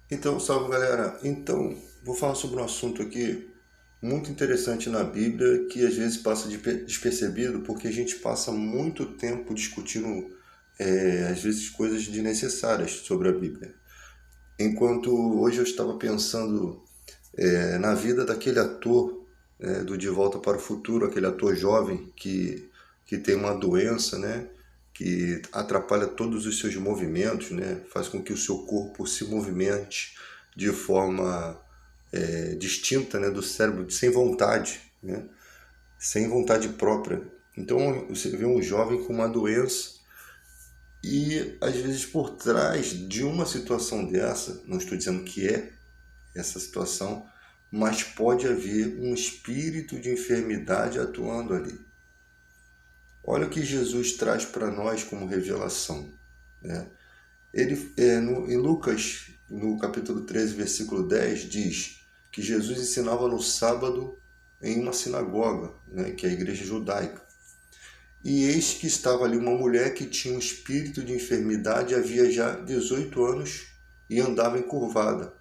Então, salve galera. Então, vou falar sobre um assunto aqui muito interessante na Bíblia que às vezes passa despercebido porque a gente passa muito tempo discutindo, às vezes, coisas desnecessárias sobre a Bíblia. Enquanto hoje eu estava pensando, na vida daquele ator, do De Volta para o Futuro, aquele ator jovem que tem uma doença, né? Que atrapalha todos os seus movimentos, né? Faz com que o seu corpo se movimente de forma distinta, né, do cérebro, sem vontade, né? Sem vontade própria. Então você vê um jovem com uma doença e às vezes por trás de uma situação dessa, não estou dizendo que é essa situação, mas pode haver um espírito de enfermidade atuando ali. Olha o que Jesus traz para nós como revelação, né? Ele, em Lucas, no capítulo 13, versículo 10, diz que Jesus ensinava no sábado em uma sinagoga, né, que é a igreja judaica. E eis que estava ali uma mulher que tinha um espírito de enfermidade havia já 18 anos e andava curvada,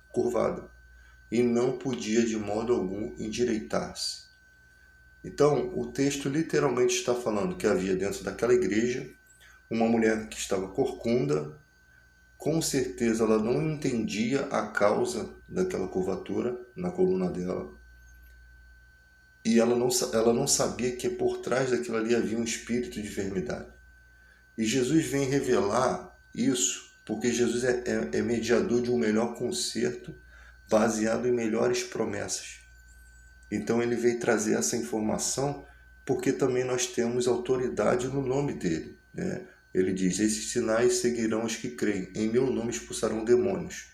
e não podia de modo algum endireitar-se. Então, o texto literalmente está falando que havia dentro daquela igreja uma mulher que estava corcunda. Com certeza ela não entendia a causa daquela curvatura na coluna dela. E ela não sabia que por trás daquilo ali havia um espírito de enfermidade. E Jesus vem revelar isso porque Jesus é mediador de um melhor conserto baseado em melhores promessas. Então ele veio trazer essa informação porque também nós temos autoridade no nome dele, né? Ele diz: esses sinais seguirão os que creem, em meu nome expulsarão demônios.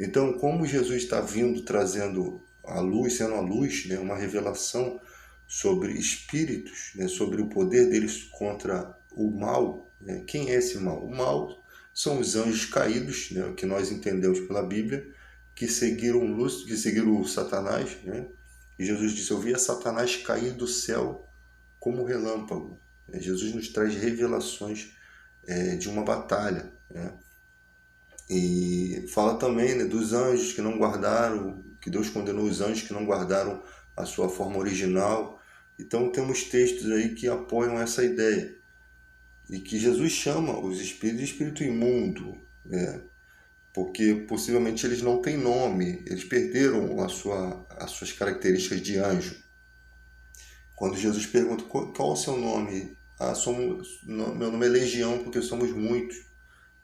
Então, como Jesus está vindo trazendo a luz, sendo a luz, né, uma revelação sobre espíritos, né, sobre o poder deles contra o mal, né? Quem é esse mal? O mal são os anjos caídos, né, que nós entendemos pela Bíblia, que seguiram o Satanás, né? E Jesus disse: eu via Satanás cair do céu como relâmpago. Jesus nos traz revelações de uma batalha, né? E fala também, né, dos anjos que não guardaram, que Deus condenou os anjos que não guardaram a sua forma original. Então temos textos aí que apoiam essa ideia. E que Jesus chama os espíritos de espírito imundo, né? Porque possivelmente eles não têm nome, eles perderam as suas características de anjo. Quando Jesus pergunta qual é o seu nome, meu nome é Legião porque somos muitos.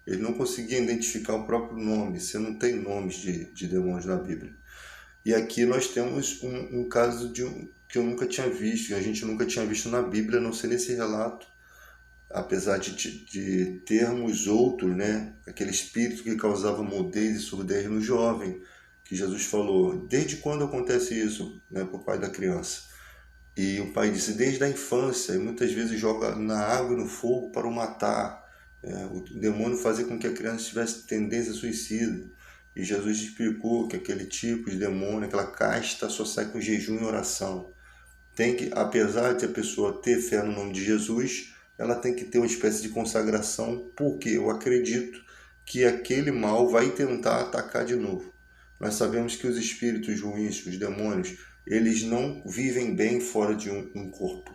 Ele não conseguia identificar o próprio nome, você não tem nomes de demônios na Bíblia. E aqui nós temos um caso que eu nunca tinha visto, que a gente nunca tinha visto na Bíblia, a não ser nesse relato, apesar de termos outros, né? Aquele espírito que causava mudez e surdez no jovem, que Jesus falou: desde quando acontece isso, né, para o pai da criança? E o pai disse: desde a infância, e muitas vezes joga na água e no fogo para o matar. O demônio fazia com que a criança tivesse tendência suicida. E Jesus explicou que aquele tipo de demônio, aquela casta, só sai com jejum e oração. Tem que, apesar de a pessoa ter fé no nome de Jesus, ela tem que ter uma espécie de consagração, porque eu acredito que aquele mal vai tentar atacar de novo. Nós sabemos que os espíritos ruins, os demônios, eles não vivem bem fora de um corpo.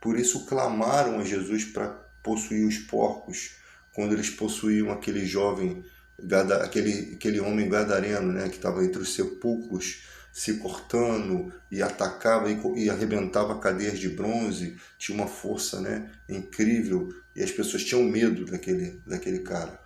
Por isso clamaram a Jesus para possuir os porcos, quando eles possuíam aquele jovem, aquele homem gadareno, né, que estava entre os sepulcros, se cortando e atacava e arrebentava cadeias de bronze, tinha uma força, né, incrível, e as pessoas tinham medo daquele cara.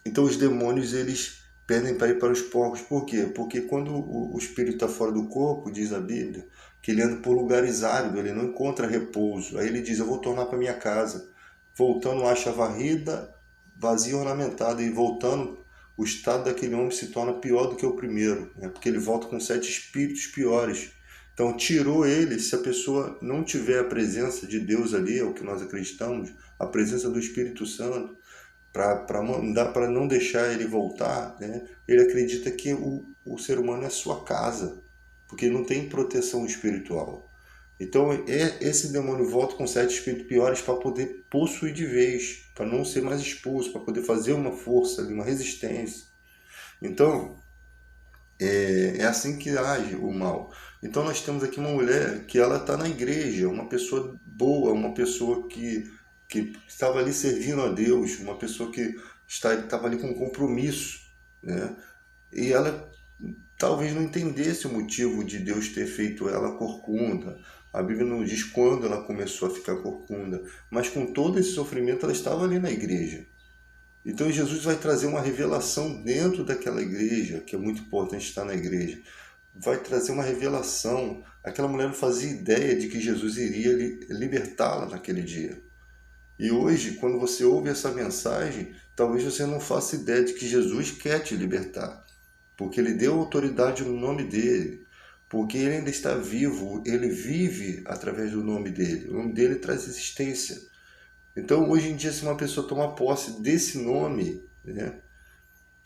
Então os demônios, eles pedem para ir para os porcos. Por quê? Porque quando o espírito está fora do corpo, diz a Bíblia, que ele anda por lugares áridos, ele não encontra repouso. Aí ele diz: eu vou tornar para minha casa. Voltando, acha varrida, vazia e ornamentada. E voltando, o estado daquele homem se torna pior do que o primeiro, né? Porque ele volta com 7 espíritos piores. Então tirou ele, se a pessoa não tiver a presença de Deus ali, é o que nós acreditamos, a presença do Espírito Santo, para não deixar ele voltar, né? Ele acredita que o ser humano é sua casa, porque não tem proteção espiritual. Então esse demônio volta com 7 espíritos piores para poder possuir de vez, para não ser mais expulso, para poder fazer uma força, uma resistência. Então É assim que age o mal. Então nós temos aqui uma mulher que ela está na igreja, uma pessoa boa, uma pessoa que estava ali servindo a Deus, uma pessoa que estava ali com compromisso, né? E ela talvez não entendesse o motivo de Deus ter feito ela corcunda. A Bíblia não diz quando ela começou a ficar corcunda, mas com todo esse sofrimento ela estava ali na igreja. Então Jesus vai trazer uma revelação dentro daquela igreja, que é muito importante estar na igreja. Vai trazer uma revelação. Aquela mulher não fazia ideia de que Jesus iria libertá-la naquele dia. E hoje, quando você ouve essa mensagem, talvez você não faça ideia de que Jesus quer te libertar, porque ele deu autoridade no nome dele, porque ele ainda está vivo, ele vive através do nome dele. O nome dele traz existência. Então, hoje em dia, se uma pessoa tomar posse desse nome, né,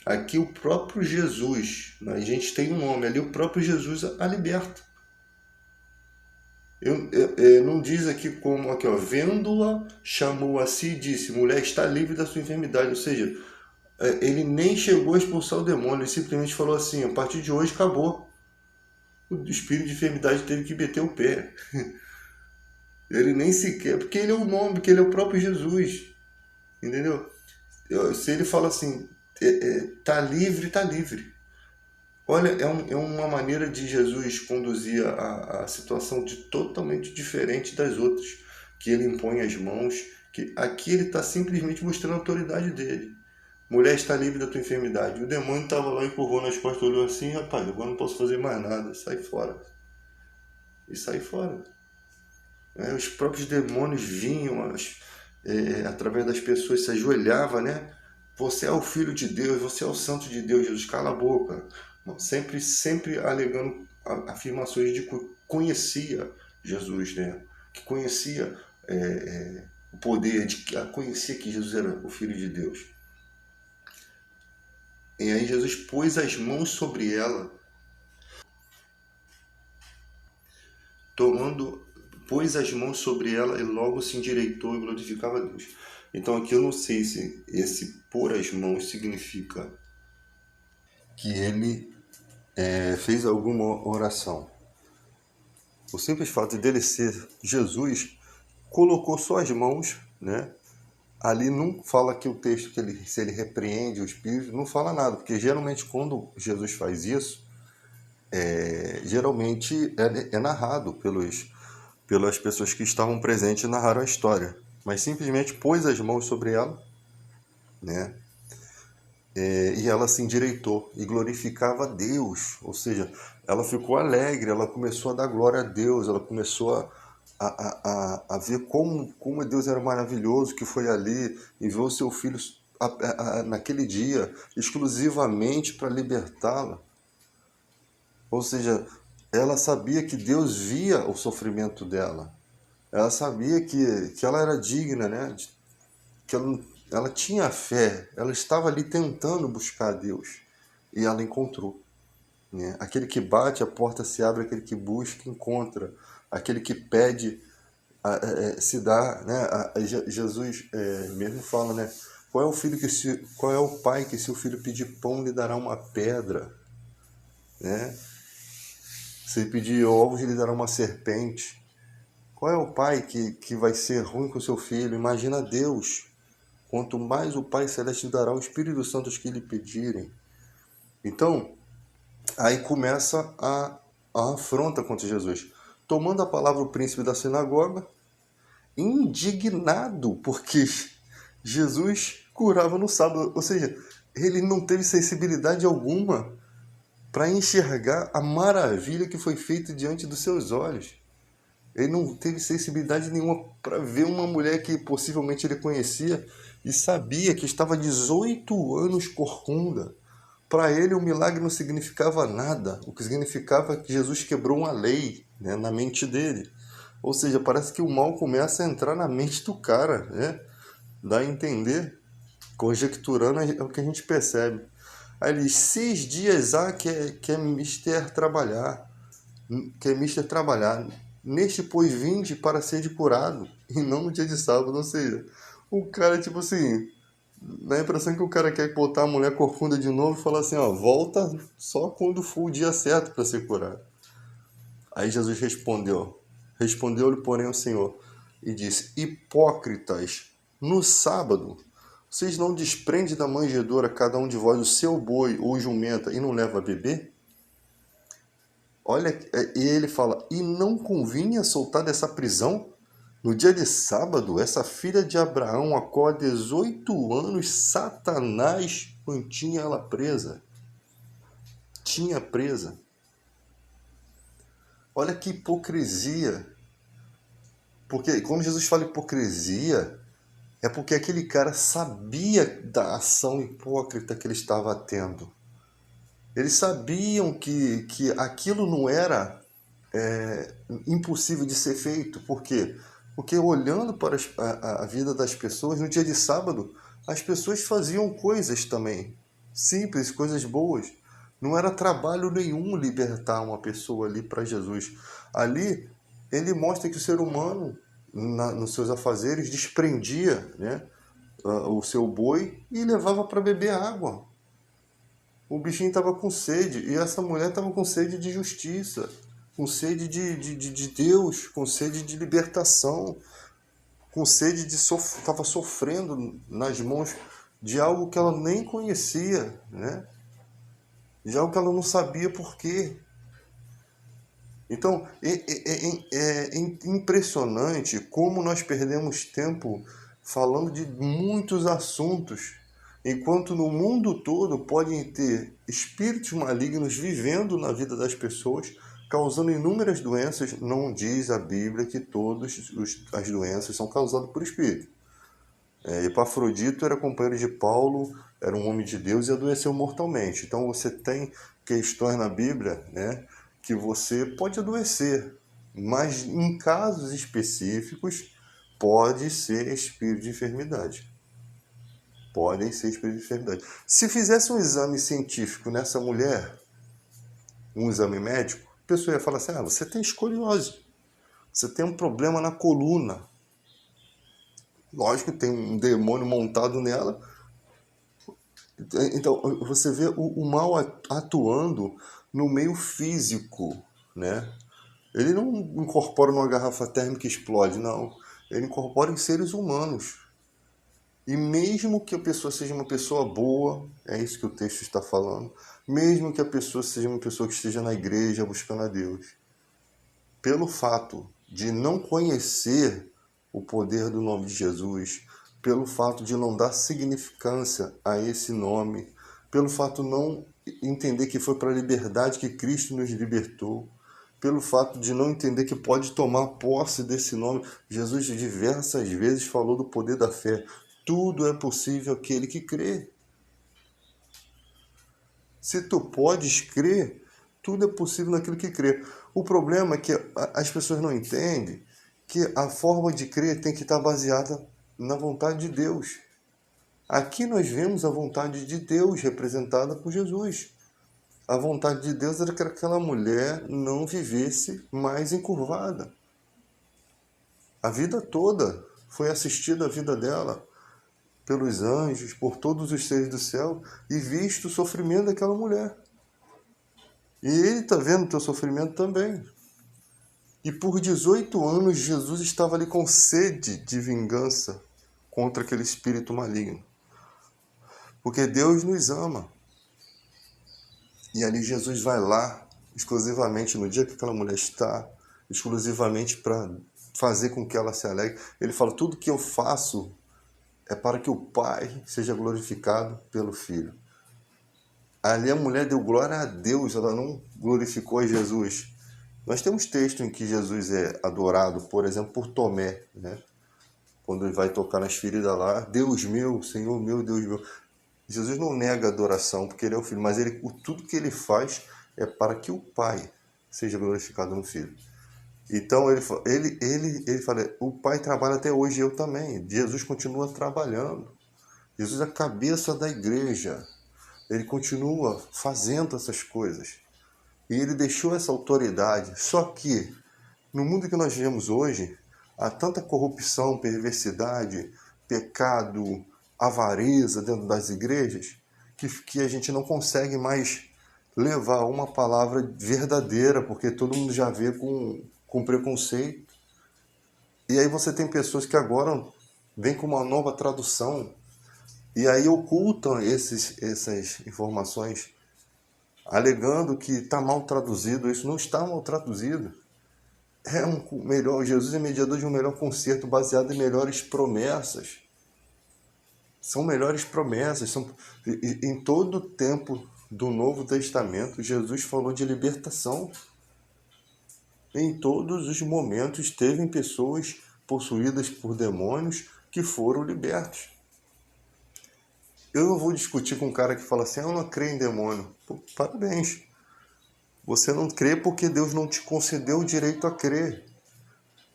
aqui o próprio Jesus, né, a gente tem um nome ali, o próprio Jesus a liberta. Não diz aqui como, aqui ó, vendo-a, chamou a si e disse, mulher, está livre da sua enfermidade. Ou seja, ele nem chegou a expulsar o demônio, ele simplesmente falou assim, a partir de hoje acabou. O espírito de enfermidade teve que meter o pé. Ele nem sequer, porque ele é o nome, porque ele é o próprio Jesus, entendeu? Se ele fala assim, tá livre, tá livre. Olha, é uma maneira de Jesus conduzir a situação de totalmente diferente das outras, que ele impõe as mãos, que aqui ele está simplesmente mostrando a autoridade dele. Mulher, está livre da tua enfermidade. O demônio estava lá, empurrou nas costas, olhou assim, rapaz, agora não posso fazer mais nada, sai fora. E sai fora. Os próprios demônios vinham através das pessoas, se ajoelhava, né? Você é o Filho de Deus, você é o Santo de Deus, Jesus, cala a boca. Sempre alegando afirmações de que conhecia Jesus, né? Que conhecia o poder, de que conhecia que Jesus era o Filho de Deus. E aí Jesus pôs as mãos sobre ela, tomando, pôs as mãos sobre ela e logo se endireitou e glorificava a Deus. Então aqui eu não sei se esse pôr as mãos significa que ele fez alguma oração. O simples fato dele ser Jesus colocou só as mãos, né? Ali não fala que o texto que ele, se ele repreende o espírito, não fala nada, porque geralmente quando Jesus faz isso, geralmente é narrado pelas pessoas que estavam presentes e narraram a história. Mas simplesmente pôs as mãos sobre ela, né? E ela se endireitou e glorificava a Deus, ou seja, ela ficou alegre, ela começou a dar glória a Deus, ela começou a ver como Deus era maravilhoso, que foi ali, enviou o seu filho naquele dia, exclusivamente para libertá-la. Ou seja, ela sabia que Deus via o sofrimento dela, ela sabia que ela era digna, né? Que ela tinha fé, ela estava ali tentando buscar a Deus e ela encontrou. Né? Aquele que bate, a porta se abre, aquele que busca, encontra, aquele que pede, se dá. Né? Jesus mesmo fala, né? Qual é o pai que se o filho pedir pão lhe dará uma pedra? Né? Se ele pedir ovos, lhe dará uma serpente. Qual é o pai que vai ser ruim com o seu filho? Imagina Deus. Quanto mais o Pai Celeste dará o Espírito Santo aos que lhe pedirem. Então, aí começa a afronta contra Jesus. Tomando a palavra o príncipe da sinagoga, indignado, porque Jesus curava no sábado. Ou seja, ele não teve sensibilidade alguma para enxergar a maravilha que foi feita diante dos seus olhos. Ele não teve sensibilidade nenhuma para ver uma mulher que possivelmente ele conhecia e sabia que estava 18 anos corcunda. Para ele o milagre não significava nada. O que significava é que Jesus quebrou uma lei, né, na mente dele. Ou seja, parece que o mal começa a entrar na mente do cara, né? Dá a entender, conjecturando é o que a gente percebe. Aí ele diz, 6 dias há que é mister trabalhar. Neste, pois, vinde para ser curado, e não no dia de sábado. Ou seja, o cara, tipo assim, Dá a impressão que o cara quer botar a mulher corcunda de novo e falar assim, ó, volta só quando for o dia certo para se curar. Aí Jesus respondeu-lhe, porém, o Senhor, e disse, hipócritas, no sábado, vocês não desprendem da manjedoura cada um de vós o seu boi ou jumenta e não leva a beber? Olha, e ele fala, e não convinha soltar dessa prisão? No dia de sábado, essa filha de Abraão, a qual há 18 anos Satanás mantinha ela presa. Tinha presa. Olha que hipocrisia. Porque quando Jesus fala hipocrisia, é porque aquele cara sabia da ação hipócrita que ele estava tendo. Eles sabiam que aquilo não era impossível de ser feito. Por quê? Porque olhando para a vida das pessoas, no dia de sábado, as pessoas faziam coisas também, simples, coisas boas. Não era trabalho nenhum libertar uma pessoa ali para Jesus. Ali, ele mostra que o ser humano, nos seus afazeres, desprendia, né, o seu boi e levava para beber água. O bichinho estava com sede e essa mulher estava com sede de justiça, com sede de Deus, com sede de libertação, com sede de estava sofrendo nas mãos de algo que ela nem conhecia, né? De algo que ela não sabia por quê. Então, é impressionante como nós perdemos tempo falando de muitos assuntos, enquanto no mundo todo podem ter espíritos malignos vivendo na vida das pessoas, causando inúmeras doenças. Não diz a Bíblia que todas as doenças são causadas por espírito. Epafrodito era companheiro de Paulo, era um homem de Deus e adoeceu mortalmente. Então você tem questões na Bíblia, né, que você pode adoecer, mas em casos específicos pode ser espírito de enfermidade. Podem ser espíritos de enfermidade. Se fizesse um exame científico nessa mulher, um exame médico, a pessoa ia falar assim, você tem escoliose, você tem um problema na coluna. Lógico que tem um demônio montado nela. Então, você vê o mal atuando no meio físico, né? Ele não incorpora numa garrafa térmica e explode, não. Ele incorpora em seres humanos. E mesmo que a pessoa seja uma pessoa boa, é isso que o texto está falando, mesmo que a pessoa seja uma pessoa que esteja na igreja buscando a Deus, pelo fato de não conhecer o poder do nome de Jesus, pelo fato de não dar significância a esse nome, pelo fato de não entender que foi para a liberdade que Cristo nos libertou, pelo fato de não entender que pode tomar posse desse nome. Jesus diversas vezes falou do poder da fé. Tudo é possível àquele que crê. Se tu podes crer, tudo é possível naquele que crê. O problema é que as pessoas não entendem que a forma de crer tem que estar baseada na vontade de Deus. Aqui nós vemos a vontade de Deus representada por Jesus. A vontade de Deus era que aquela mulher não vivesse mais encurvada. A vida toda foi assistida a vida dela pelos anjos, por todos os seres do céu, e visto o sofrimento daquela mulher. E ele está vendo o teu sofrimento também. E por 18 anos Jesus estava ali com sede de vingança contra aquele espírito maligno. Porque Deus nos ama. E ali Jesus vai lá, exclusivamente no dia que aquela mulher está, exclusivamente para fazer com que ela se alegre. Ele fala, tudo que eu faço é para que o Pai seja glorificado pelo Filho. Ali a mulher deu glória a Deus, ela não glorificou a Jesus. Nós temos texto em que Jesus é adorado, por exemplo, por Tomé, né? Quando ele vai tocar nas feridas lá, Deus meu, Senhor meu, Deus meu. Jesus não nega a adoração, porque ele é o Filho, mas tudo que ele faz é para que o Pai seja glorificado no Filho. Então ele fala, o Pai trabalha até hoje, eu também. Jesus continua trabalhando. Jesus é a cabeça da igreja. Ele continua fazendo essas coisas. E ele deixou essa autoridade. Só que, no mundo que nós vivemos hoje, há tanta corrupção, perversidade, pecado, avareza dentro das igrejas, que a gente não consegue mais levar uma palavra verdadeira, porque todo mundo já vê com preconceito. E aí você tem pessoas que agora vêm com uma nova tradução e aí ocultam essas informações, alegando que está mal traduzido. Isso não está mal traduzido. É um melhor, Jesus é mediador de um melhor concerto baseado em melhores promessas. São melhores promessas. Em todo o tempo do Novo Testamento, Jesus falou de libertação. Em todos os momentos, teve pessoas possuídas por demônios que foram libertos. Eu não vou discutir com um cara que fala assim, eu não creio em demônio. Pô, parabéns. Você não crê porque Deus não te concedeu o direito a crer.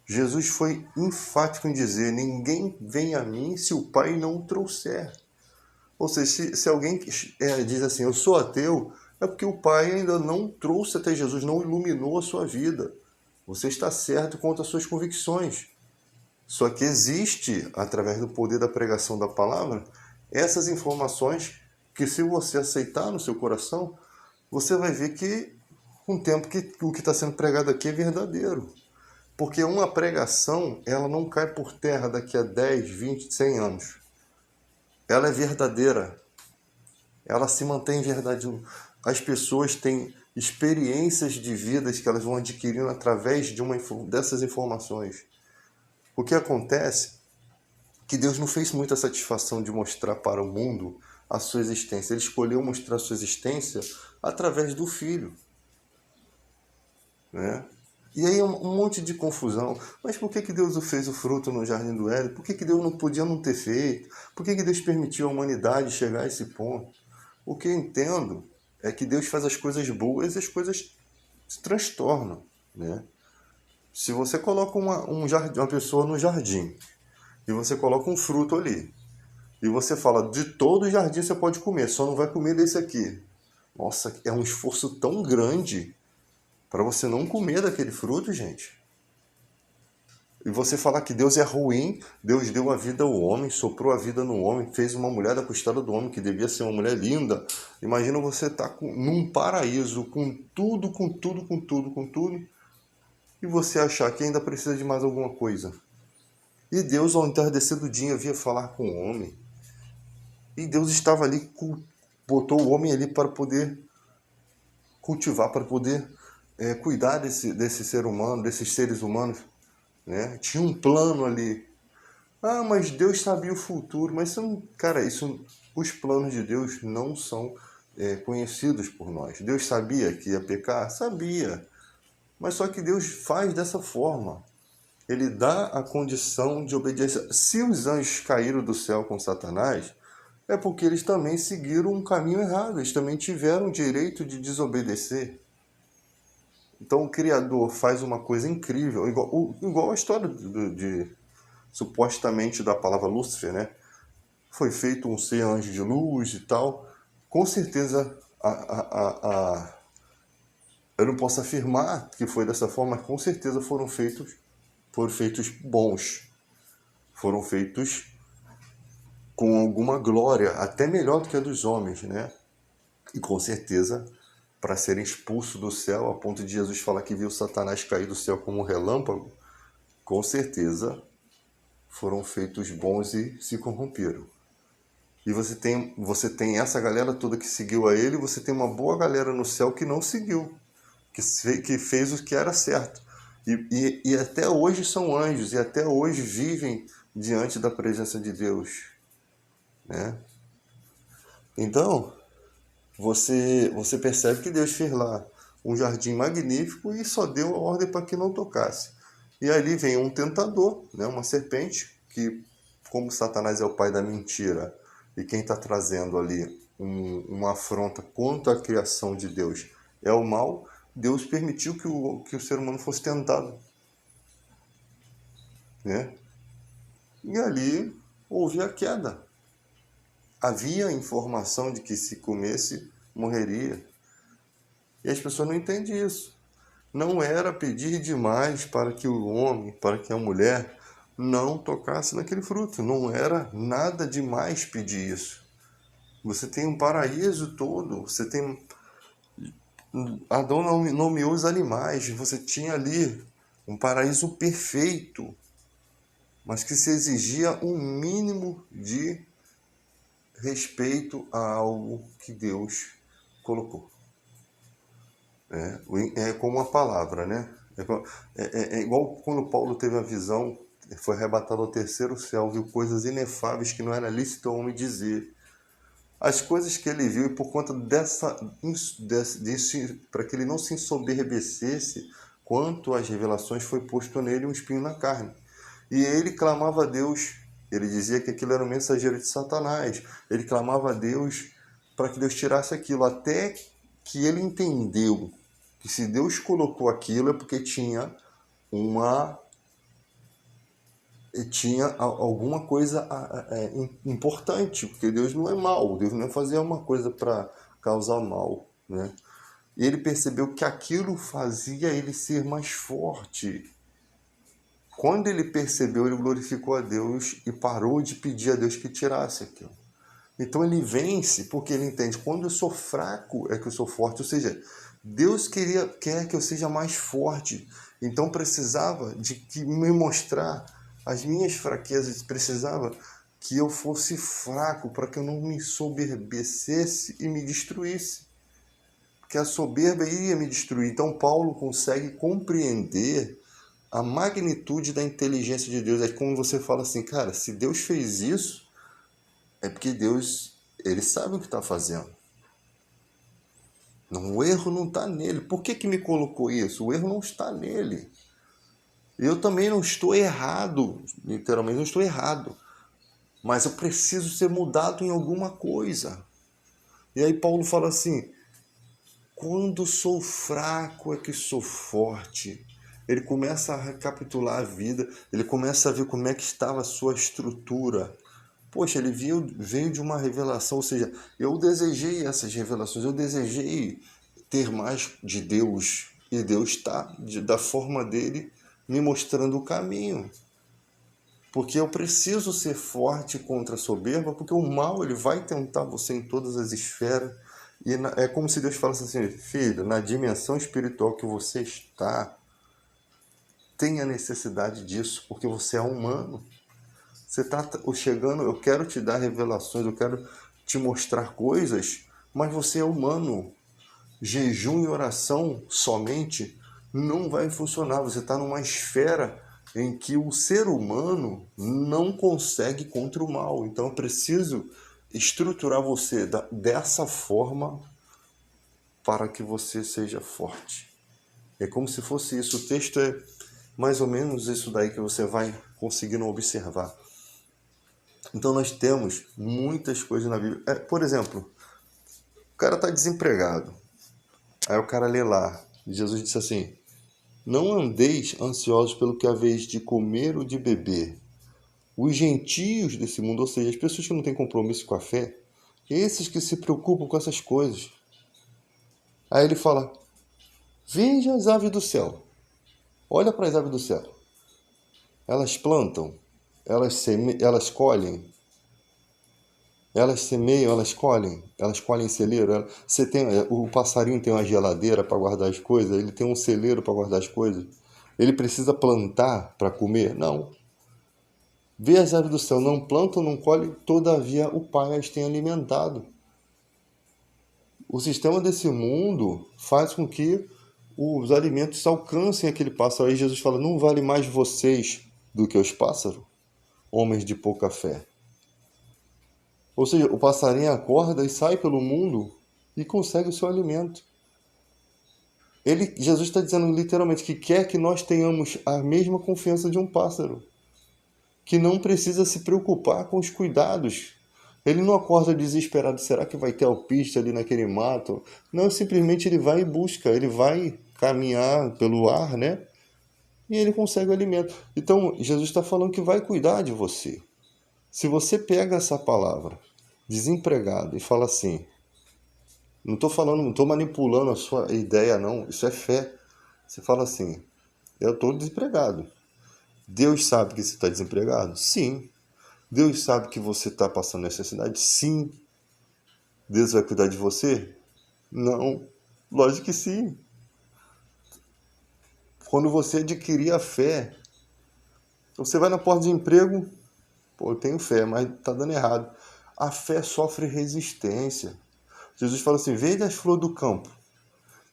Jesus foi enfático em dizer, ninguém vem a mim se o Pai não o trouxer. Ou seja, se alguém diz assim, eu sou ateu, é porque o Pai ainda não trouxe até Jesus, não iluminou a sua vida. Você está certo quanto às suas convicções. Só que existe, através do poder da pregação da palavra, essas informações que, se você aceitar no seu coração, você vai ver que, com o tempo, que o que está sendo pregado aqui é verdadeiro. Porque uma pregação, ela não cai por terra daqui a 10, 20, 100 anos. Ela é verdadeira. Ela se mantém verdade. As pessoas têm experiências de vidas que elas vão adquirindo através dessas informações. O que acontece é que Deus não fez muita satisfação de mostrar para o mundo a sua existência. Ele escolheu mostrar a sua existência através do Filho. Né? E aí um monte de confusão. Mas por que Deus fez o fruto no Jardim do Éden? Por que Deus não podia não ter feito? Por que Deus permitiu a humanidade chegar a esse ponto? O que eu entendo é que Deus faz as coisas boas e as coisas se transtornam. Né? Se você coloca uma pessoa no jardim e você coloca um fruto ali e você fala, de todo o jardim você pode comer, só não vai comer desse aqui. Nossa, é um esforço tão grande para você não comer daquele fruto, gente. E você falar que Deus é ruim, Deus deu a vida ao homem, soprou a vida no homem, fez uma mulher da costada do homem, que devia ser uma mulher linda. Imagina você estar num paraíso, com tudo, e você achar que ainda precisa de mais alguma coisa. E Deus, ao entardecer do dia, vinha falar com o homem. E Deus estava ali, botou o homem ali para poder cultivar, para poder cuidar desse ser humano, desses seres humanos. Né? Tinha um plano ali. Ah, mas Deus sabia o futuro. Mas, os planos de Deus não são conhecidos por nós. Deus sabia que ia pecar? Sabia. Mas só que Deus faz dessa forma. Ele dá a condição de obediência. Se os anjos caíram do céu com Satanás, é porque eles também seguiram um caminho errado. Eles também tiveram o direito de desobedecer. Então o Criador faz uma coisa incrível, igual a história supostamente da palavra Lúcifer, né? Foi feito um ser anjo de luz e tal. Com certeza, eu não posso afirmar que foi dessa forma, mas com certeza foram feitos bons. Foram feitos com alguma glória, até melhor do que a dos homens, né? E com certeza, para serem expulsos do céu, a ponto de Jesus falar que viu Satanás cair do céu como um relâmpago, com certeza foram feitos bons e se corromperam. E você tem essa galera toda que seguiu a ele, e você tem uma boa galera no céu que não seguiu, que fez o que era certo. E até hoje são anjos, e até hoje vivem diante da presença de Deus. Né? Então, você percebe que Deus fez lá um jardim magnífico e só deu a ordem para que não tocasse. E ali vem um tentador, né, uma serpente, que, como Satanás é o pai da mentira, e quem está trazendo ali uma afronta contra a criação de Deus é o mal, Deus permitiu que o ser humano fosse tentado. Né? E ali houve a queda. Havia informação de que se comesse, morreria. E as pessoas não entendem isso. Não era pedir demais para que o homem, para que a mulher não tocasse naquele fruto. Não era nada demais pedir isso. Você tem um paraíso todo, você tem... Adão nomeou os animais, você tinha ali um paraíso perfeito, mas que se exigia um mínimo de respeito a algo que Deus colocou. É como a palavra, né? É igual quando Paulo teve a visão, foi arrebatado ao terceiro céu, viu coisas inefáveis que não era lícito ao homem dizer. As coisas que ele viu, e por conta disso, para que ele não se ensoberbecesse, quanto às revelações, foi posto nele um espinho na carne. E ele clamava a Deus, ele dizia que aquilo era um mensageiro de Satanás, ele clamava a Deus para que Deus tirasse aquilo, até que ele entendeu que se Deus colocou aquilo é porque tinha alguma coisa importante, porque Deus não é mau, Deus não é fazer uma coisa para causar mal, né? E ele percebeu que aquilo fazia ele ser mais forte. Quando ele percebeu, ele glorificou a Deus e parou de pedir a Deus que tirasse aquilo. Então ele vence porque ele entende, quando eu sou fraco é que eu sou forte, ou seja, Deus quer que eu seja mais forte, então precisava de que me mostrar as minhas fraquezas, precisava que eu fosse fraco para que eu não me soberbecesse e me destruísse, porque a soberba iria me destruir. Então Paulo consegue compreender a magnitude da inteligência de Deus. É como você fala assim, cara, se Deus fez isso, é porque Deus, ele sabe o que está fazendo. Não, o erro não está nele. Por que me colocou isso? O erro não está nele. Eu também não estou errado, literalmente não estou errado. Mas eu preciso ser mudado em alguma coisa. E aí Paulo fala assim, quando sou fraco é que sou forte. Ele começa a recapitular a vida, ele começa a ver como é que estava a sua estrutura. Poxa, ele veio de uma revelação, ou seja, eu desejei essas revelações, eu desejei ter mais de Deus, e Deus está, da forma dele, me mostrando o caminho. Porque eu preciso ser forte contra a soberba, porque o mal ele vai tentar você em todas as esferas. E é como se Deus falasse assim, filho, na dimensão espiritual que você está, tenha necessidade disso, porque você é humano. Você está chegando, eu quero te dar revelações, eu quero te mostrar coisas, mas você é humano. Jejum e oração somente não vai funcionar. Você está numa esfera em que o ser humano não consegue contra o mal. Então eu preciso estruturar você dessa forma para que você seja forte. É como se fosse isso. O texto é mais ou menos isso daí que você vai conseguindo observar. Então nós temos muitas coisas na Bíblia. Por exemplo, o cara está desempregado. Aí o cara lê lá, Jesus disse assim, não andeis ansiosos pelo que haveis de comer ou de beber. Os gentios desse mundo, ou seja, as pessoas que não têm compromisso com a fé, esses que se preocupam com essas coisas. Aí ele fala, veja as aves do céu. Olha para as aves do céu. Elas plantam, elas colhem, elas semeiam, elas colhem em celeiro. O passarinho tem uma geladeira para guardar as coisas, ele tem um celeiro para guardar as coisas. Ele precisa plantar para comer? Não. Vê as aves do céu, não plantam, não colhem, todavia o Pai as tem alimentado. O sistema desse mundo faz com que os alimentos alcancem aquele pássaro. Aí Jesus fala, não vale mais vocês do que os pássaros, homens de pouca fé. Ou seja, o passarinho acorda e sai pelo mundo e consegue o seu alimento. Jesus está dizendo literalmente que quer que nós tenhamos a mesma confiança de um pássaro, que não precisa se preocupar com os cuidados. Ele não acorda desesperado, será que vai ter alpiste ali naquele mato? Não, simplesmente ele vai e busca, ele vai caminhar pelo ar, né? E ele consegue o alimento. Então, Jesus está falando que vai cuidar de você. Se você pega essa palavra, desempregado, e fala assim, não estou manipulando a sua ideia, não, isso é fé. Você fala assim, eu estou desempregado. Deus sabe que você está desempregado? Sim. Deus sabe que você está passando necessidade? Sim. Deus vai cuidar de você? Não. Lógico que sim. Quando você adquirir a fé, você vai na porta de emprego, pô, eu tenho fé, mas está dando errado. A fé sofre resistência. Jesus fala assim, veja as flores do campo,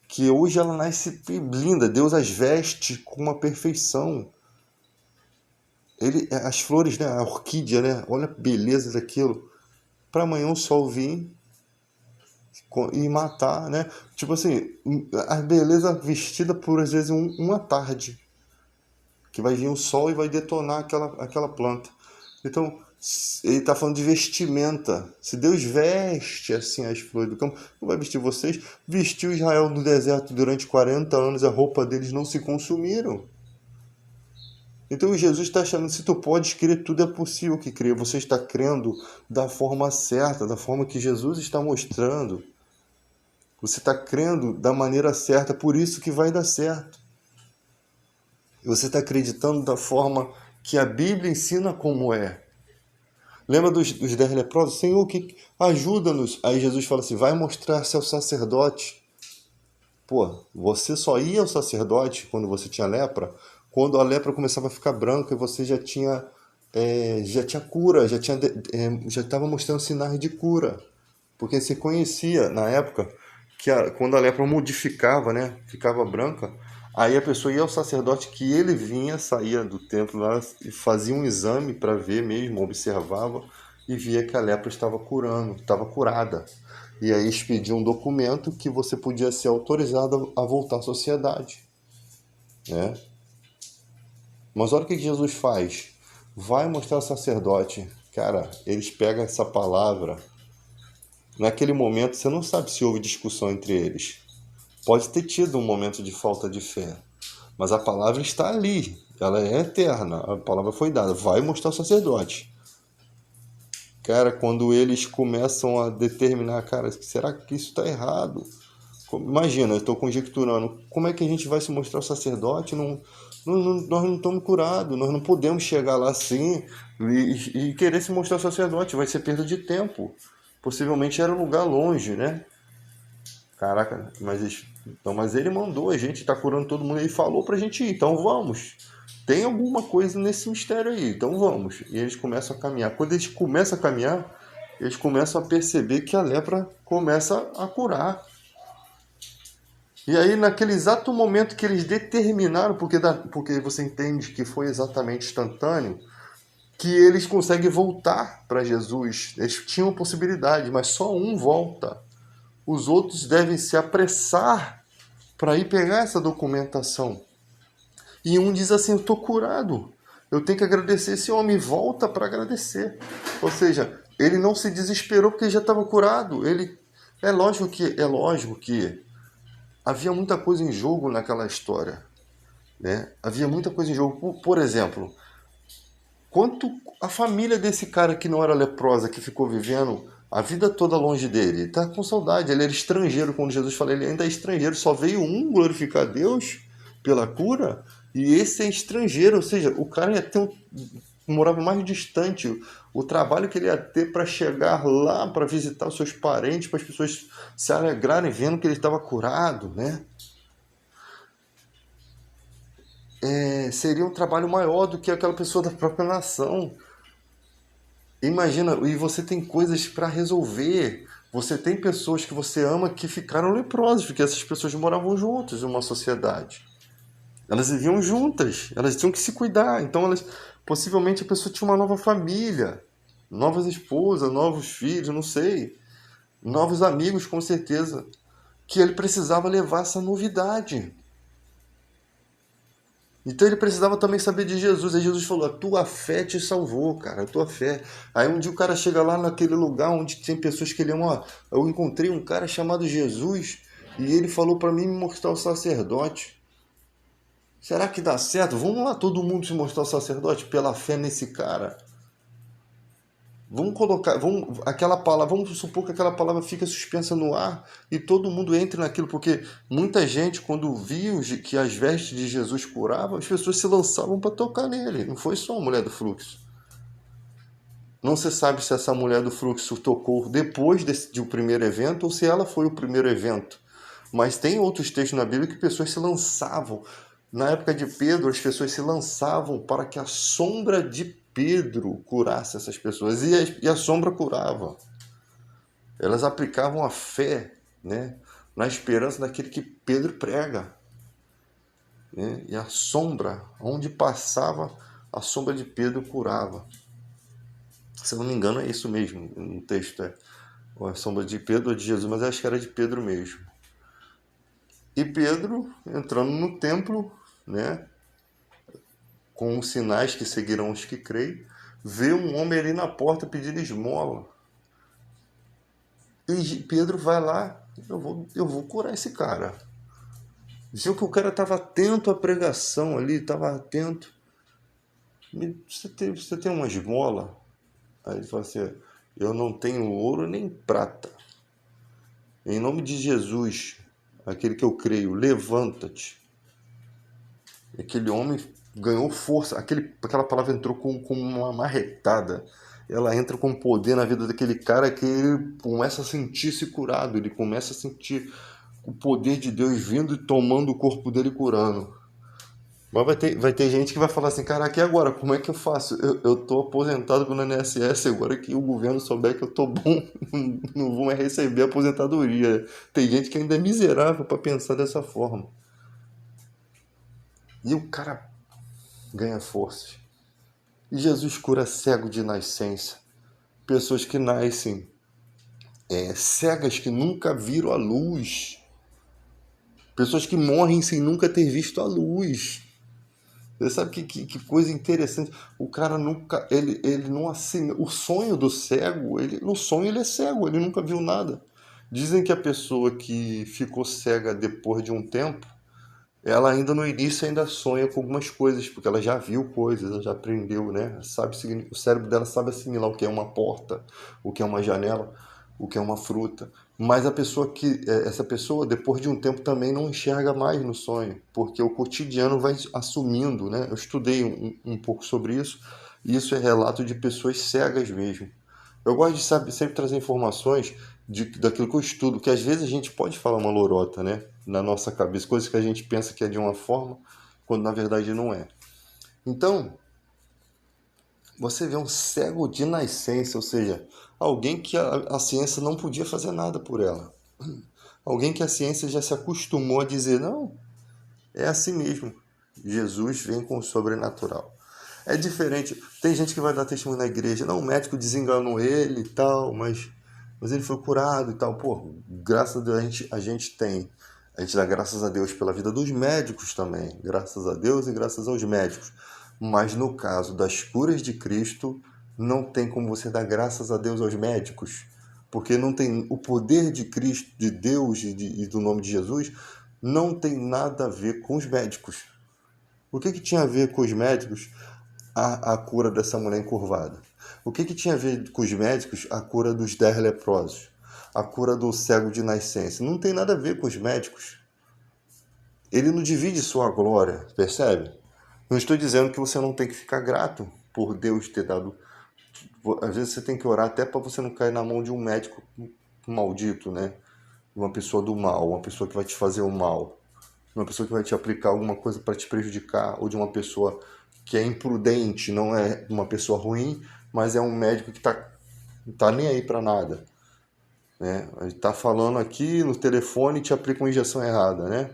que hoje ela nasce linda, Deus as veste com uma perfeição. As flores, né, a orquídea, né, olha a beleza daquilo. Para amanhã o sol vir e matar, né? Tipo assim, a beleza vestida por às vezes uma tarde, que vai vir o sol e vai detonar aquela planta. Então, ele está falando de vestimenta. Se Deus veste assim as flores do campo, não vai vestir vocês. Vestiu Israel no deserto durante 40 anos, a roupa deles não se consumiram. Então Jesus está achando, se tu podes crer, tudo é possível que crer. Você está crendo da forma certa, da forma que Jesus está mostrando. Você está crendo da maneira certa, por isso que vai dar certo. Você está acreditando da forma que a Bíblia ensina como é. Lembra dos 10 leprosos? Senhor, que ajuda-nos. Aí Jesus fala assim, vai mostrar-se ao sacerdote. Pô, você só ia ao sacerdote quando você tinha lepra, quando a lepra começava a ficar branca e você já tinha cura, já estava mostrando sinais de cura. Porque você conhecia, na época, que quando a lepra modificava, né, ficava branca, aí a pessoa ia ao sacerdote, que ele vinha, saía do templo lá e fazia um exame para ver mesmo, observava e via que a lepra estava curada. E aí expedia um documento que você podia ser autorizado a voltar à sociedade, né? Mas olha o que Jesus faz. Vai mostrar ao sacerdote. Cara, eles pegam essa palavra. Naquele momento, você não sabe se houve discussão entre eles. Pode ter tido um momento de falta de fé. Mas a palavra está ali. Ela é eterna. A palavra foi dada. Vai mostrar ao sacerdote. Cara, quando eles começam a determinar, cara, será que isso está errado? Imagina, eu estou conjecturando, como é que a gente vai se mostrar ao sacerdote? Nós não estamos curados, nós não podemos chegar lá assim e querer se mostrar ao sacerdote, vai ser perda de tempo. Possivelmente era um lugar longe, né? Caraca, mas ele mandou, a gente está curando todo mundo, ele falou pra gente ir, então vamos. Tem alguma coisa nesse mistério aí, então vamos. E eles começam a caminhar. Quando eles começam a caminhar, eles começam a perceber que a lepra começa a curar. E aí, naquele exato momento que eles determinaram, porque você entende que foi exatamente instantâneo, que eles conseguem voltar para Jesus. Eles tinham possibilidade, mas só um volta. Os outros devem se apressar para ir pegar essa documentação. E um diz assim, eu estou curado, eu tenho que agradecer esse homem, volta para agradecer. Ou seja, ele não se desesperou porque ele já estava curado. É lógico que havia muita coisa em jogo naquela história, né? Havia muita coisa em jogo. Por exemplo, quanto a família desse cara que não era leprosa, que ficou vivendo a vida toda longe dele, está com saudade. Ele era estrangeiro, quando Jesus fala, ele ainda é estrangeiro. Só veio um glorificar Deus pela cura, e esse é estrangeiro, ou seja, o cara ia ter morava mais distante. O trabalho que ele ia ter para chegar lá, para visitar os seus parentes, para as pessoas se alegrarem vendo que ele estava curado, né? Seria um trabalho maior do que aquela pessoa da própria nação. Imagina, e você tem coisas para resolver. Você tem pessoas que você ama que ficaram leprosas, porque essas pessoas moravam juntas em uma sociedade. Elas viviam juntas, elas tinham que se cuidar. Então, possivelmente a pessoa tinha uma nova família, novas esposas, novos filhos, não sei, novos amigos, com certeza, que ele precisava levar essa novidade. Então ele precisava também saber de Jesus. Aí Jesus falou, a tua fé te salvou, cara, a tua fé. Aí um dia o cara chega lá naquele lugar onde tem pessoas que ele ama. Ó, eu encontrei um cara chamado Jesus e ele falou para mim me mostrar o sacerdote. Será que dá certo? Vamos lá todo mundo se mostrar o sacerdote pela fé nesse cara. aquela palavra, vamos supor que aquela palavra fica suspensa no ar e todo mundo entre naquilo, porque muita gente, quando viu que as vestes de Jesus curavam, as pessoas se lançavam para tocar nele. Não foi só a mulher do fluxo. Não se sabe se essa mulher do fluxo tocou depois de um primeiro evento ou se ela foi o primeiro evento. Mas tem outros textos na Bíblia que pessoas se lançavam. Na época de Pedro, as pessoas se lançavam para que a sombra de Pedro curasse essas pessoas. E a sombra curava. Elas aplicavam a fé, né, na esperança daquele que Pedro prega. Né? E a sombra, onde passava, a sombra de Pedro curava. Se eu não me engano, é isso mesmo. No texto é a sombra de Pedro ou de Jesus, mas acho que era de Pedro mesmo. E Pedro, entrando no templo, né, com os sinais que seguirão os que creem, vê um homem ali na porta pedindo esmola. E Pedro vai lá, eu vou curar esse cara. Viu que o cara estava atento à pregação ali, estava atento. Você tem uma esmola? Aí ele fala assim, eu não tenho ouro nem prata. Em nome de Jesus, aquele que eu creio, levanta-te. Aquele homem ganhou força, aquela palavra entrou com uma marretada. Ela entra com poder na vida daquele cara que ele começa a sentir-se curado, ele começa a sentir o poder de Deus vindo e tomando o corpo dele curando. Mas vai ter gente que vai falar assim, caraca, e agora? Como é que eu faço? Eu tô aposentado no INSS, agora que o governo souber que eu tô bom, não vou mais receber aposentadoria. Tem gente que ainda é miserável para pensar dessa forma. E o cara ganha força. E Jesus cura cego de nascença. Pessoas que nascem cegas, que nunca viram a luz. Pessoas que morrem sem nunca ter visto a luz. Você sabe que coisa interessante. O cara nunca. Ele não assimila. O sonho do cego, no sonho ele é cego, ele nunca viu nada. Dizem que a pessoa que ficou cega depois de um tempo, ela ainda no início ainda sonha com algumas coisas, porque ela já viu coisas, ela já aprendeu, né? O cérebro dela sabe assimilar o que é uma porta, o que é uma janela, o que é uma fruta. Mas essa pessoa, depois de um tempo, também não enxerga mais no sonho, porque o cotidiano vai assumindo, né? Eu estudei um pouco sobre isso, e isso é relato de pessoas cegas mesmo. Eu gosto de sempre trazer informações daquilo que eu estudo, que às vezes a gente pode falar uma lorota, né? Na nossa cabeça, coisas que a gente pensa que é de uma forma, quando na verdade não é. Então, você vê um cego de nascença, ou seja, alguém que a ciência não podia fazer nada por ela. Alguém que a ciência já se acostumou a dizer, não, é assim mesmo. Jesus vem com o sobrenatural. É diferente. Tem gente que vai dar testemunho na igreja. Não, o médico desenganou ele e tal, mas ele foi curado e tal. Pô, graças a Deus a gente tem. A gente dá graças a Deus pela vida dos médicos também. Graças a Deus e graças aos médicos. Mas no caso das curas de Cristo, não tem como você dar graças a Deus aos médicos. Porque não tem o poder de Cristo, de Deus e do nome de Jesus, não tem nada a ver com os médicos. O que tinha a ver com os médicos a cura dessa mulher encurvada? O que tinha a ver com os médicos a cura dos 10 leprosos? A cura do cego de nascença? Não tem nada a ver com os médicos. Ele não divide sua glória, percebe? Não estou dizendo que você não tem que ficar grato por Deus ter dado. Às vezes você tem que orar até para você não cair na mão de um médico maldito, né? Uma pessoa do mal, uma pessoa que vai te fazer o mal, uma pessoa que vai te aplicar alguma coisa para te prejudicar, ou de uma pessoa que é imprudente, não é uma pessoa ruim, mas é um médico que tá nem aí para nada, né? Ele tá falando aqui no telefone e te aplica uma injeção errada, né?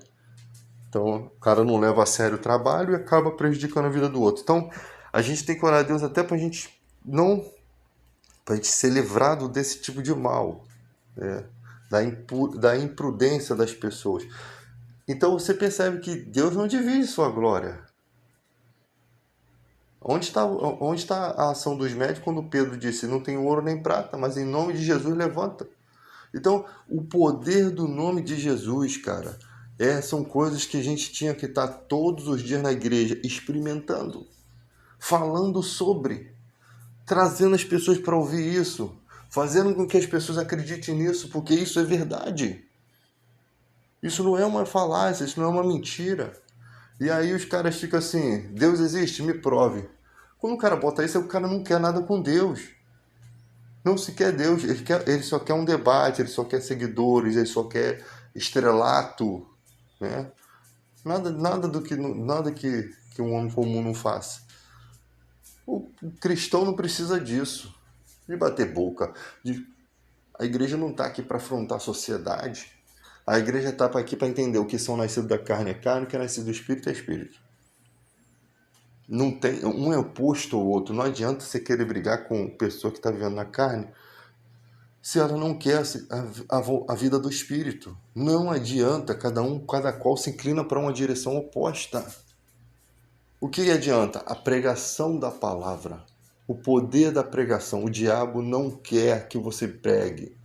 Então o cara não leva a sério o trabalho e acaba prejudicando a vida do outro. Então a gente tem que orar a Deus até para a gente ser livrado desse tipo de mal, né? Da imprudência das pessoas. Então você percebe que Deus não divide sua glória. Onde está a ação dos médicos quando Pedro disse, não tem ouro nem prata, mas em nome de Jesus levanta? Então, o poder do nome de Jesus, cara, são coisas que a gente tinha que estar todos os dias na igreja experimentando, falando sobre. trazendo as pessoas para ouvir isso, fazendo com que as pessoas acreditem nisso, porque isso é verdade. Isso não é uma falácia, isso não é uma mentira. E aí os caras ficam assim, Deus existe? Me prove. Quando o cara bota isso, o cara não quer nada com Deus. Não se quer Deus, ele só quer um debate, ele só quer seguidores, ele só quer estrelato, né? Nada que um homem comum não faça. O cristão não precisa disso, de bater boca. A igreja não está aqui para afrontar a sociedade. A igreja está aqui para entender o que são nascidos da carne é carne, o que é nascido do espírito é espírito. Não tem, um é oposto ao outro. Não adianta você querer brigar com a pessoa que está vivendo na carne se ela não quer a vida do espírito. Não adianta, cada qual se inclina para uma direção oposta. O que adianta? A pregação da palavra, o poder da pregação. O diabo não quer que você pregue.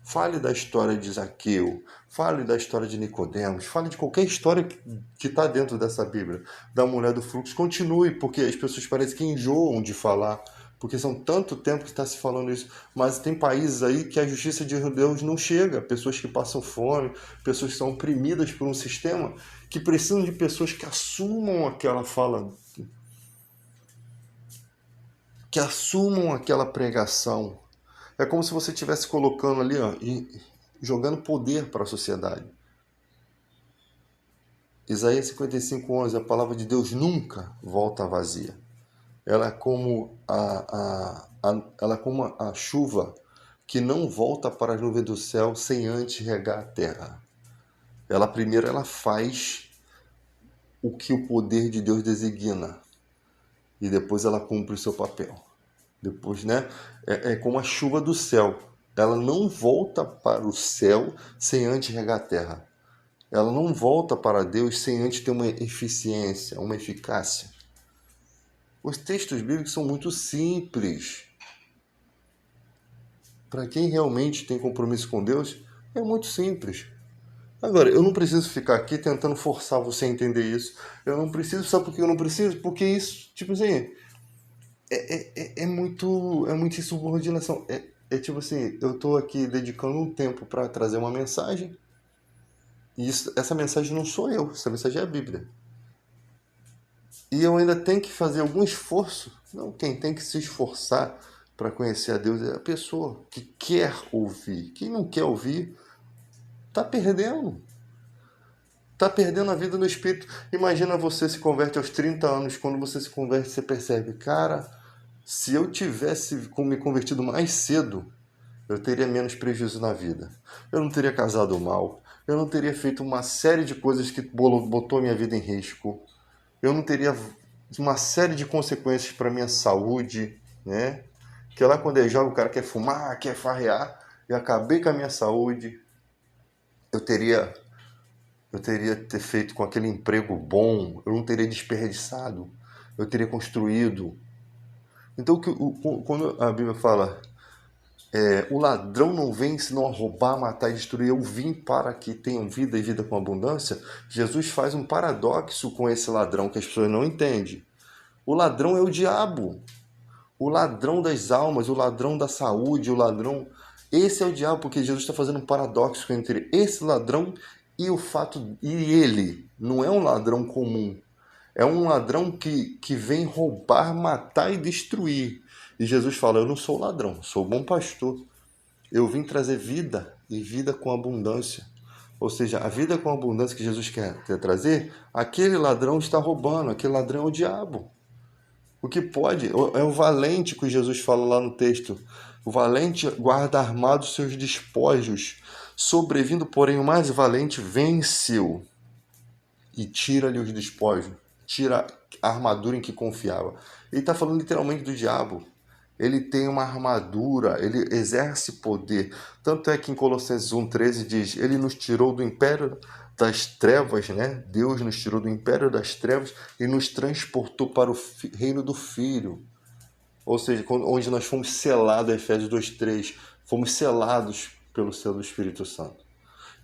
Fale da história de Zaqueu, fale da história de Nicodemos, fale de qualquer história que está dentro dessa Bíblia, da mulher do fluxo. Continue, porque as pessoas parecem que enjoam de falar, porque são tanto tempo que está se falando isso. Mas tem países aí que a justiça de Deus não chega, pessoas que passam fome, pessoas que são oprimidas por um sistema, que precisam de pessoas que assumam aquela fala, que assumam aquela pregação. É como se você estivesse colocando ali, ó, e jogando poder para a sociedade. Isaías 55:11, a palavra de Deus nunca volta vazia. Ela é como ela é como a chuva que não volta para as nuvens do céu sem antes regar a terra. Primeiro ela faz o que o poder de Deus designa e depois ela cumpre o seu papel. Depois, né? É como a chuva do céu. Ela não volta para o céu sem antes regar a terra. Ela não volta para Deus sem antes ter uma eficiência, uma eficácia. Os textos bíblicos são muito simples. Para quem realmente tem compromisso com Deus, é muito simples. Agora, eu não preciso ficar aqui tentando forçar você a entender isso. Eu não preciso, sabe por que eu não preciso? Porque isso, tipo assim, é muito insubordinação. Tipo assim, eu estou aqui dedicando um tempo para trazer uma mensagem, e essa mensagem não sou eu, essa mensagem é a Bíblia. E eu ainda tenho que fazer algum esforço. Não, quem tem que se esforçar para conhecer a Deus é a pessoa que quer ouvir. Quem não quer ouvir, está perdendo. Está perdendo a vida no Espírito. Imagina você se converte aos 30 anos. Quando você se converte, você percebe, cara, se eu tivesse me convertido mais cedo, eu teria menos prejuízo na vida. Eu não teria casado mal. Eu não teria feito uma série de coisas que botou a minha vida em risco. Eu não teria uma série de consequências para a minha saúde, né? Que lá quando é jovem o cara quer fumar, quer farrear. Eu acabei com a minha saúde. Eu teria ter feito com aquele emprego bom. Eu não teria desperdiçado. Eu teria construído. Então, quando a Bíblia fala, o ladrão não vem senão a roubar, matar e destruir. Eu vim para que tenham vida e vida com abundância. Jesus faz um paradoxo com esse ladrão que as pessoas não entendem. O ladrão é o diabo. O ladrão das almas, o ladrão da saúde, o ladrão... Esse é o diabo, porque Jesus está fazendo um paradoxo entre esse ladrão e o fato... E ele não é um ladrão comum. É um ladrão que vem roubar, matar e destruir. E Jesus fala, eu não sou ladrão, sou bom pastor. Eu vim trazer vida e vida com abundância. Ou seja, a vida com abundância que Jesus quer trazer, aquele ladrão está roubando, aquele ladrão é o diabo. O que pode, é o valente que Jesus fala lá no texto. O valente guarda armado seus despojos. Sobrevindo, porém, o mais valente venceu e tira-lhe os despojos. Tira a armadura em que confiava. Ele está falando literalmente do diabo. Ele tem uma armadura, ele exerce poder. Tanto é que em Colossenses 1,13 diz, ele nos tirou do império das trevas, né? Deus nos tirou do império das trevas e nos transportou para o reino do Filho. Ou seja, onde nós fomos selados, Efésios 2,3, fomos selados pelo selo do Espírito Santo.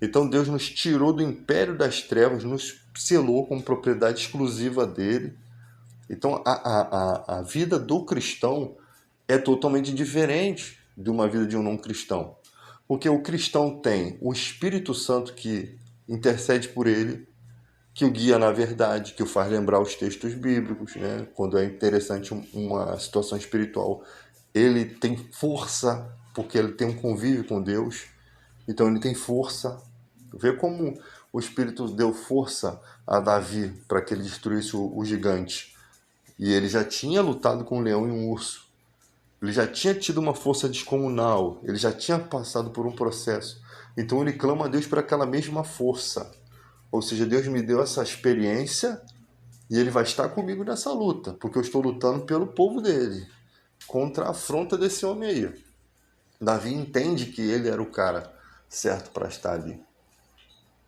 Então Deus nos tirou do império das trevas, nos selou como propriedade exclusiva dele. Então a vida do cristão é totalmente diferente de uma vida de um não cristão. Porque o cristão tem o Espírito Santo que intercede por ele, que o guia na verdade, que o faz lembrar os textos bíblicos, né? Quando é interessante uma situação espiritual, ele tem força, porque ele tem um convívio com Deus, então ele tem força. Vê como o Espírito deu força a Davi para que ele destruísse o gigante. E ele já tinha lutado com um leão e um urso. Ele já tinha tido uma força descomunal, ele já tinha passado por um processo. Então ele clama a Deus por aquela mesma força. Ou seja, Deus me deu essa experiência e ele vai estar comigo nessa luta, porque eu estou lutando pelo povo dele, contra a afronta desse homem aí. Davi entende que ele era o cara certo para estar ali.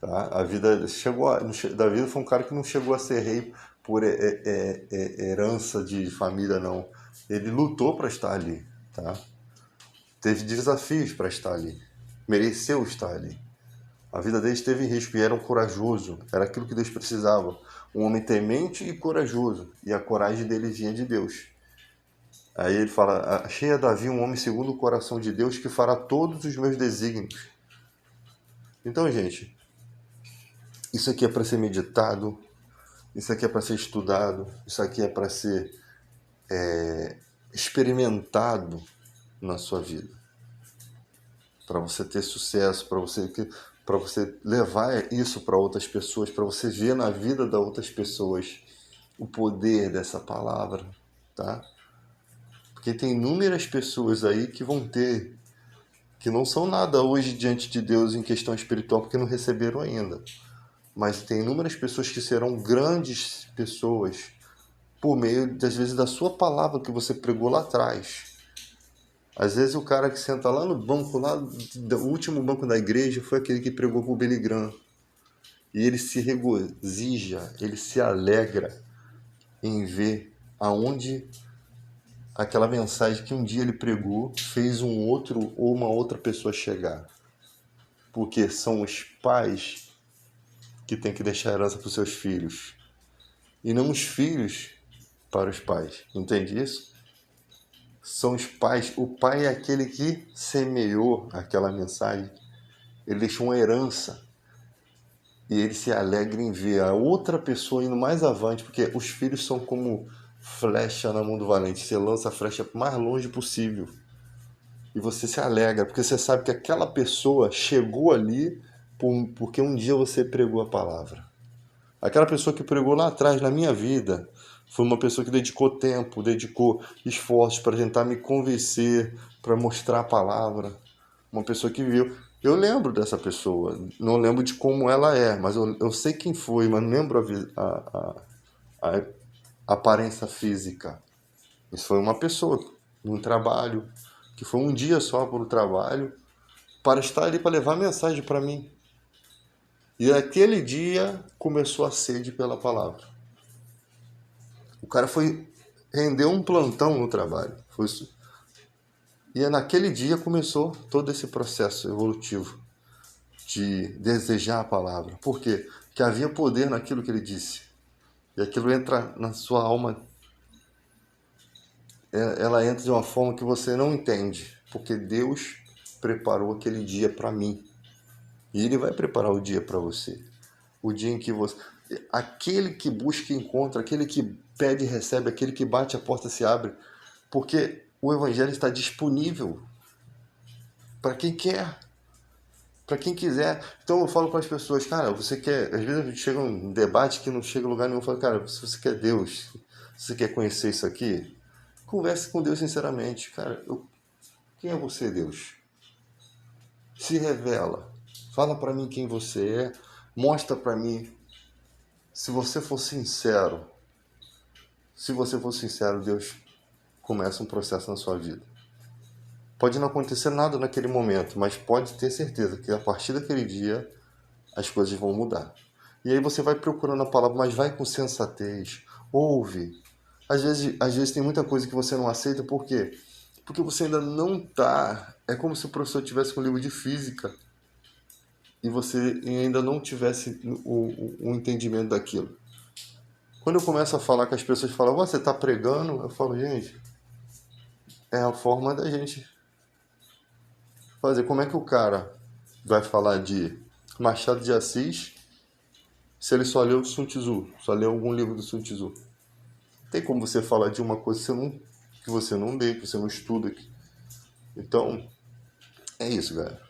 Tá? A vida chegou Davi foi um cara que não chegou a ser rei por herança de família, não. Ele lutou para estar ali. Tá? Teve desafios para estar ali. Mereceu estar ali. A vida dele esteve em risco e era um corajoso. Era aquilo que Deus precisava. Um homem temente e corajoso. E a coragem dele vinha de Deus. Aí ele fala: achei a Davi um homem segundo o coração de Deus que fará todos os meus desígnios. Então, gente, isso aqui é para ser meditado. Isso aqui é para ser estudado. Isso aqui é para ser experimentado na sua vida. Para você ter sucesso, para você levar isso para outras pessoas, para você ver na vida das outras pessoas o poder dessa palavra, tá? Porque tem inúmeras pessoas aí que não são nada hoje diante de Deus em questão espiritual, porque não receberam ainda. Mas tem inúmeras pessoas que serão grandes pessoas por meio, às vezes, da sua palavra que você pregou lá atrás. Às vezes o cara que senta lá no banco, lá do último banco da igreja, foi aquele que pregou por Billy Graham. E ele se regozija, ele se alegra em ver aonde aquela mensagem que um dia ele pregou fez um outro ou uma outra pessoa chegar. Porque são os pais que têm que deixar a herança para os seus filhos. E não os filhos para os pais. Entende isso? São os pais. O pai é aquele que semeou aquela mensagem. Ele deixou uma herança. E ele se alegra em ver a outra pessoa indo mais avante, porque os filhos são como flecha na mão do valente. Você lança a flecha o mais longe possível. E você se alegra, porque você sabe que aquela pessoa chegou ali porque um dia você pregou a palavra. Aquela pessoa que pregou lá atrás na minha vida foi uma pessoa que dedicou tempo, dedicou esforços para tentar me convencer, para mostrar a palavra. Uma pessoa que viveu. Eu lembro dessa pessoa, não lembro de como ela é, mas eu sei quem foi, mas não lembro a aparência física. Isso foi uma pessoa, num trabalho, que foi um dia só para o trabalho, para estar ali para levar mensagem para mim. E aquele dia começou a sede pela palavra. O cara rendeu um plantão no trabalho. Foi isso. E naquele dia começou todo esse processo evolutivo de desejar a palavra. Por quê? Porque havia poder naquilo que ele disse. E aquilo entra na sua alma, ela entra de uma forma que você não entende. Porque Deus preparou aquele dia para mim. E Ele vai preparar o dia para você. O dia em que você... Aquele que busca encontra, aquele que pede recebe, aquele que bate a porta se abre. Porque o Evangelho está disponível para quem quer. Para quem quiser. Então eu falo para as pessoas, cara, você quer... Às vezes chega um debate que não chega a lugar nenhum. Eu falo, cara, se você quer Deus, se você quer conhecer isso aqui, converse com Deus sinceramente. Cara, quem é você, Deus? Se revela. Fala para mim quem você é. Mostra para mim. Se você for sincero, Deus começa um processo na sua vida. Pode não acontecer nada naquele momento, mas pode ter certeza que a partir daquele dia as coisas vão mudar. E aí você vai procurando a palavra, mas vai com sensatez. Ouve. Às vezes tem muita coisa que você não aceita, por quê? Porque você ainda não está... É como se o professor tivesse com um livro de física e você ainda não tivesse o entendimento daquilo. Quando eu começo a falar que as pessoas falam, você está pregando? Eu falo, gente, é a forma da gente fazer. Como é que o cara vai falar de Machado de Assis se ele só leu Sun Tzu, só leu algum livro do Sun Tzu? Tem como você falar de uma coisa que você não lê, que você não estuda. Então, é isso, galera.